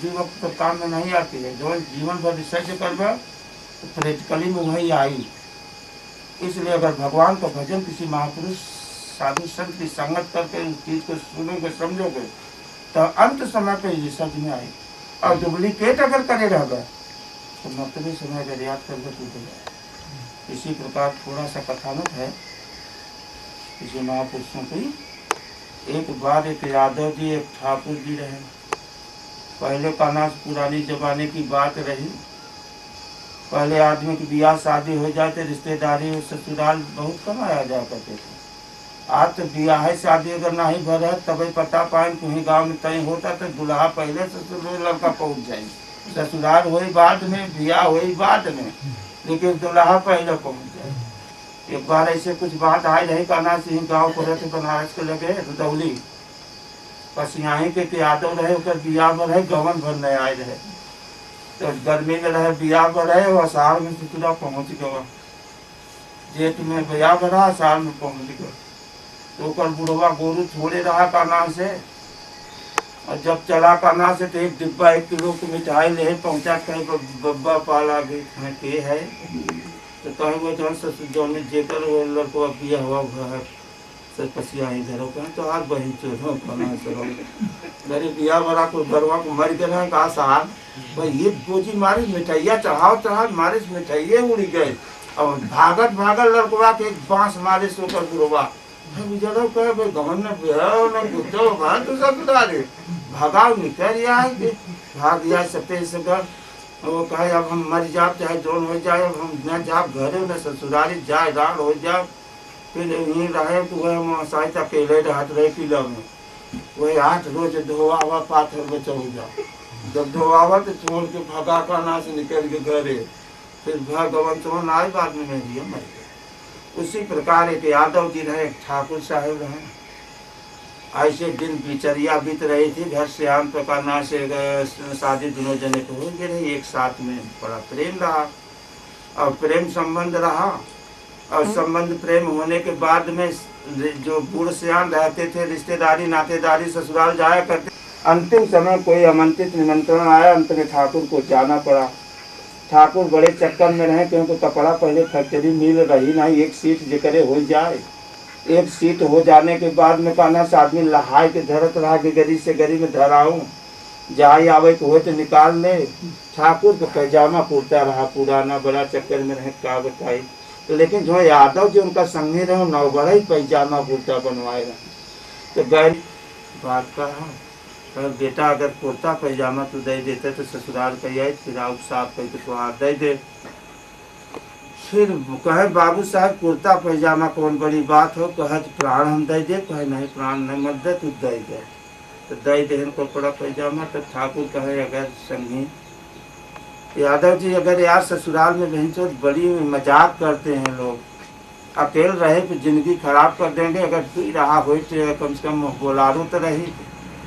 उसी वक्त तो काम में नहीं आती है। जो जीवन भर रिसर्च करवा तो प्रैक्टिकली में वही आई। इसलिए अगर भगवान का भजन किसी महापुरुष साधु संत की संगत करके उस चीज को सुनोगे समझोगे तो अंत समय पे ये समझ में आए। और डुप्लीकेट अगर करे रहेगा तो मरतबे समय अगर याद करके टूट जाए। इसी प्रकार थोड़ा सा कथानक है किसी महापुरुषों की। एक बार एक यादव जी एक ठाकुर जी रहे। पहले का नाम पुरानी जमाने की बात रही। पहले आदमी की ब्याह शादी हो जाते रिश्तेदारी और ससुराल बहुत कम आया जा करते थे। आज तो ब्याह शादी अगर ना ही भर है तभी पता पाए कहीं गाँव में तय होता तो दुल्हा पहले ससुर लड़का पहुँच जाए। ससुराल हो बाद में ब्याह हो बाद में लेकिन दुल्हा पहले पहुँच जाए। एक बार ऐसे कुछ बात आई रही कहना सिंह गाँव को रहते बनारस के लगे रुदौली बस यहाँ के यादव रहे उधर ब्याह में रहे गवन भर नहीं आए रहे। तो गर्मी में रहे ब्याह में रहे और अषाढ़ में ससुरा पहुँच गया। जेठ में ब्याह भरा अषाढ़ में पहुँच गया। तो कल बुढ़वा गोरू छोड़े रहा काना से और जब चला काना से तो एक डिब्बा 1 किलो की मिठाई ले पहुँचा। कहीं बब्बा पाला भी के है तो कहीं वो जो जेकर वो लड़को पिया हुआ है सर पसिया इधर हो तो आज बहन चोर खाना सर मेरे बिया बड़ा को घरवा को मर गए कहा साहब भाई ये गोजी मारिश मिठाइया चढ़ाओ मारिश मिठाइये उड़ी गए और भागत लड़कवा के एक बांस मारिश होकर बुढ़वा जड़ो कहे भाई गहन ने गुद्दो भाग तो सब डाले भगाव निकल आए भाग गया सफेद से घर। वो कहे अब हम मर जाए चाहे जोन हो जाए अब हम न जाए घरे न ससुरारी जाए डाल हो जाए। फिर यहीं रहे तो वह शायद अकेले रहते रहे किला में वही 8 रोज धोआवा पाथर में चढ़ जाओ। जब धोआवा तो छोड़ के भगा का ना से निकल के घरे फिर भगवान तो आए बाद में नहीं दिया मर गए। उसी प्रकार एक यादव जी रहे एक ठाकुर साहेब रहे। ऐसे दिन बिचरिया बीत रही थी। घर से आम प्रकार से शादी दोनों जने को हो गए रही। एक साथ में बड़ा प्रेम रहा और प्रेम संबंध रहा और संबंध प्रेम होने के बाद में जो बूढ़ सियान रहते थे रिश्तेदारी नातेदारी ससुराल जाया करते। अंतिम समय कोई आमंत्रित निमंत्रण आया। अंत में ठाकुर को जाना पड़ा। ठाकुर बड़े चक्कर में रहे क्योंकि कपड़ा पहले फैक्ट्री मिल रही नहीं। एक सीट जेकरे हो जाए एक सीट हो जाने के बाद में कहना से आदमी लहाय के धरत रहा कि गरी से गरी में धराऊं जाए आवे को हो तो निकाल ले। ठाकुर को पैजामा कुर्ता रहा पुराना बड़ा चक्कर में रहे क्या बताई। तो लेकिन जो यादव जो उनका संगी रहे नौ बड़ा ही पैजामा कुर्ता बनवाए रहे। तो गए बात कहा तो बेटा अगर कुर्ता पैजामा तू दे देते तो ससुराल कही फिर आप साफ करके तो हाथ दे दे। फिर कहे बाबू साहब कुर्ता पैजामा कौन बड़ी बात हो। कहे प्राण हम दे दे। कहे नहीं प्राण नहीं मत दे तू दे दे। तो दे दे कपड़ा पैजामा। तो ठाकुर कहे अगर संगी यादव जी अगर यार ससुराल में बहन चोट बड़ी मजाक करते हैं लोग अकेले रहे तो जिंदगी खराब कर देंगे। अगर तू रहा हो तो कम से कम बोलारू तो रही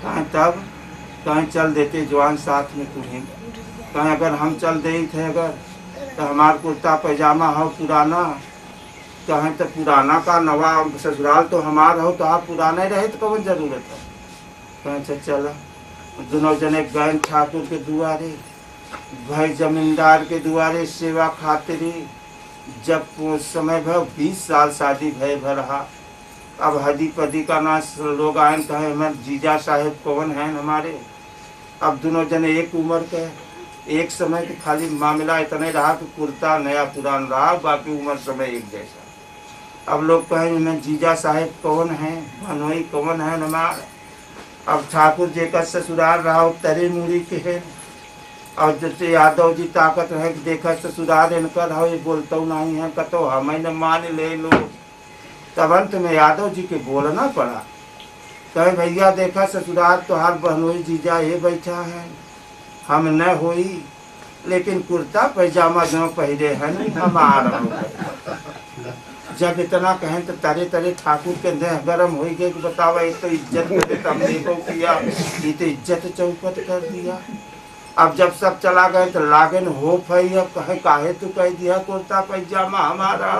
कहीं तब कहीं चल देते जवान साथ में तुम्हें कहीं अगर हम चल दे थे अगर तो हमारा कुर्ता पैजामा हो पुराना कहीं तो पुराना का नवा ससुराल तो हमारा हो तो आप पुराने रहे तो कौन जरूरत है। कहीं से चला दोनों जने गए ठाकुर के दुआरे भाई जमींदार के दुआरे सेवा खातिरी। जब समय भर 20 साल शादी भय भर रहा। अब हदी पदी का ना लोग आए कहे हमारे जीजा साहेब कौन हैं हमारे। अब दोनों जने एक उम्र के एक समय के खाली मामला इतना रहा कि कुर्ता नया पुरान रहा बाकी उम्र समय एक जैसा। अब लोग कहें मैं जीजा साहेब कौन हैं भनोई कौन है हमारे। अब ठाकुर जी का ससुराल रहा तरे मुड़ी के है और जैसे यादव जी ताकत है कि देखा ससुराल इनकर हो ये बोलता नहीं है कतो हमें न मान ले लो। तब अंत में यादव जी के बोलना पड़ा। कहे भैया देखा ससुराल तो हर बहनोई जीजा ये बैठा है हम न होई लेकिन कुर्ता पैजामा जो पहले है नहीं हमारा। जब इतना कहें तो तरे तरे ठाकुर के देह गरम हो गए कि बतावा ये तो इज्जत करे तो हमने को किया ये तो इज्जत चौपट कर दिया। अब जब सब चला गए तो लागन हो फई अब कहे काहे तू कह दिया कुर्ता पैजामा हमारा।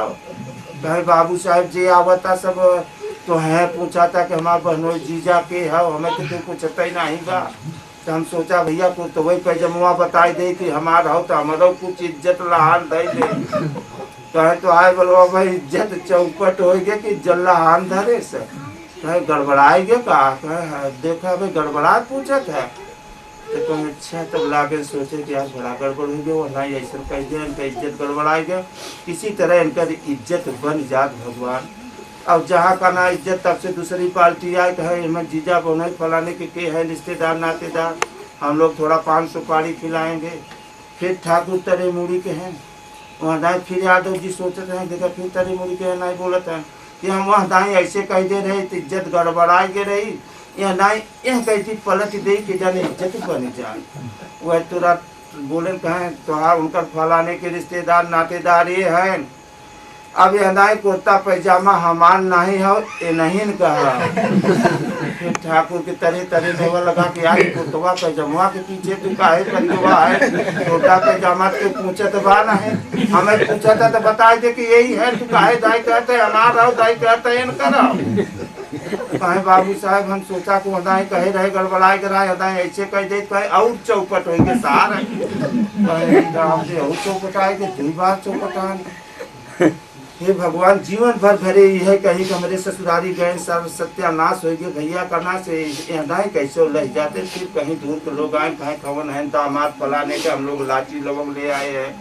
कहे बाबू साहब जी आवता सब तो है पूछा था कि हमारा बहनोई जीजा के है हमें तो तू पूछता ही नहीं बा। तो हम सोचा भैया को तो वही पैजमुआ बताई दे कि हमारा हो तो हमारा कुछ इज्जत लहान दे दे। कहे तो आए बोलो भाई इज्जत चौपट हो गए कि जल्ला हान धरे से। कहे गड़बड़ाएगे का? कहे देखा भाई गड़बड़ा पूछत है तो कहे अच्छा तब लाके सोचे कि यार बड़ा गड़बड़ हो गया, वरना ऐसा कह दे इनका इज्जत गड़बड़ाएगा। किसी तरह इनका इज्जत बन जात भगवान। अब जहाँ का ना इज्जत तब से दूसरी पार्टी आए कहे मैं जीजा बोने फलाने के है रिश्तेदार नातेदार, हम लोग थोड़ा 5 सुपारी खिलाएंगे। फिर ठाकुर तरे मुड़ी के हैं वहाँ दाएँ, फिर यादव जी सोचते हैं देखा फिर तरे मुड़ी के नहीं बोलते हैं कि हम वहाँ दाएँ ऐसे कह दे रहे तो इज्जत गड़बड़ाए के रही, यह दाएँ यह कहती पलट दे कि जाने इज्जत बन जाए। वह तुरंत बोले कहें तो हाँ उनका फलाने के रिश्तेदार नातेदार ये हैं। अब यह दाएँ कुर्ता पैजामा हमान नहीं हो ये नहीं कहा। फिर ठाकुर के तरह तरह देवा लगा कि यार कुर्तवा पैजामा के पीछे तू काहे परिवा है, कुर्ता पैजामा के पूछे तो बा है, हमें पूछा था तो बताए थे कि यही है, तू काहे दाई कहते हमारा दाई कहते इन करो। कहे बाबू साहब हम सोचा को हदाई कहे रहे गड़बड़ाए के रहा हदाई ऐसे कह दे कहे और चौपट हो गए सार कहे और चौपट आए के 2 बार चौपट आए। हे भगवान जीवन भर भरे यह कहीं कि हमारे ससुरारी गए सब सत्यानाश हो गए भैया करना से हदाई कैसे लह जाते। फिर कहीं दूर के लोग आए कहीं खवन है दामाद फलाने के हम लोग लाची लवंग ले आए हैं।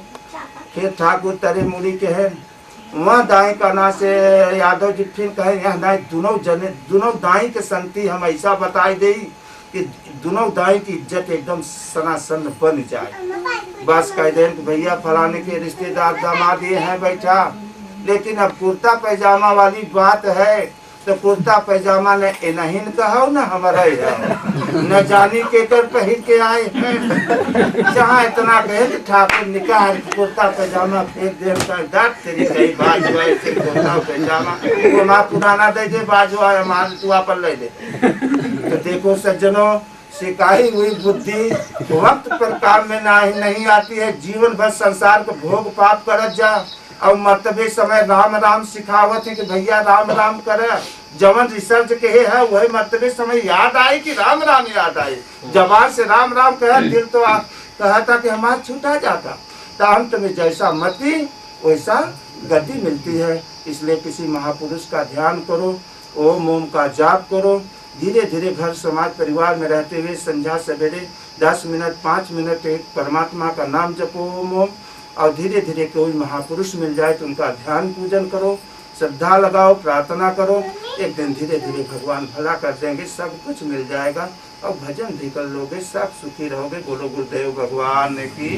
फिर ठाकुर तरे मुड़ी के है वहाँ दाएं करना से यादव जी फिर कहे यहाँ दाएं दोनों दाएं के संति हम ऐसा बताई दे कि दोनों दाएं की इज्जत एकदम सनासन बन जाए। बस कह दे कि भैया फलाने के रिश्तेदार दामाद ये हैं बैठा, लेकिन अब कुर्ता पैजामा वाली बात है तो कुर्ता पैजामा ने नहीं कहो न हमारा न जानी के कर पहन के आए हैं। जहाँ इतना कहे कि ठाकुर निकाह कुर्ता पैजामा फेंक दे डर तेरी कही बाजू आए कुर्ता पैजामा वो माँ पुराना दे दे बाजू आए हमारे तुआ पर ले दे। तो देखो सज्जनों सिखाई हुई बुद्धि वक्त पर काम में नहीं आती है। जीवन भर संसार को भोग पाप करत जा और मरतबे समय राम राम सिखावत है कि भैया राम राम करे। जवन रिसर्च कहे है वही मरतबे समय याद आए कि राम राम याद आए। जबान से राम राम कहे दिल तो कहा था कि हमारा छूटा जाता। तो अंत में जैसा मति वैसा गति मिलती है। इसलिए किसी महापुरुष का ध्यान करो, ओम ओम का जाप करो। धीरे धीरे घर समाज परिवार में रहते हुए संध्या सवेरे 10 मिनट 5 मिनट एक परमात्मा का नाम जपो ओम ओम। और धीरे धीरे कोई महापुरुष मिल जाए तो उनका ध्यान पूजन करो, श्रद्धा लगाओ, प्रार्थना करो। एक दिन धीरे धीरे भगवान भला कर देंगे, सब कुछ मिल जाएगा और भजन भी कर लोगे, सब सुखी रहोगे। बोलो गुरुदेव भगवान की।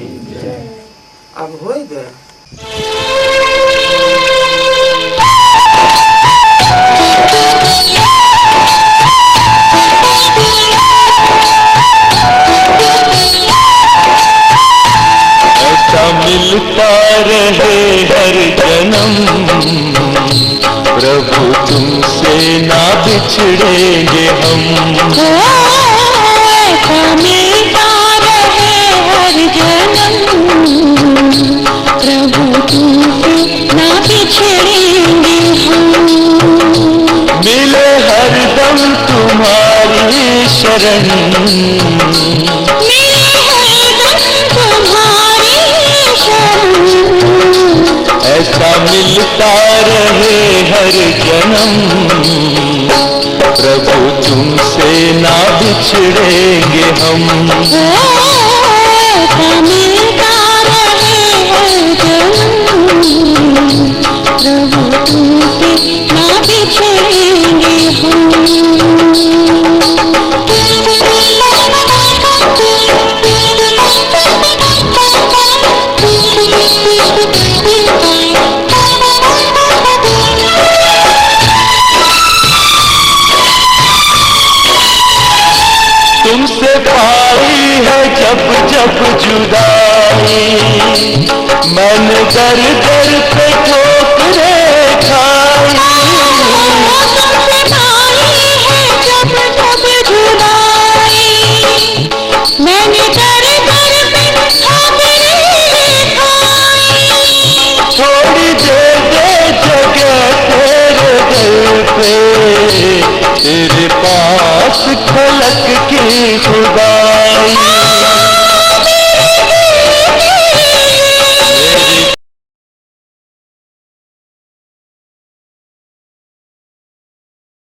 अब हो गया। मिलता रहे हर जन्म प्रभु तुमसे ना बिछड़ेंगे हम। ऐसा मिलता रहे हर जन्म प्रभु तुमसे ना बिछड़ेंगे हम। मिले हरदम तुम्हारी शरण, ऐसा मिलता रहे हर जन्म प्रभु तुमसे ना बिछड़ेंगे हम। ऐसा मिलता रहे हर जन्म प्रभु तुमसे ना बिछड़ेंगे हम। तुमसे पाई है जब जब जुदाई, मैंने दर दर पे ठोकरे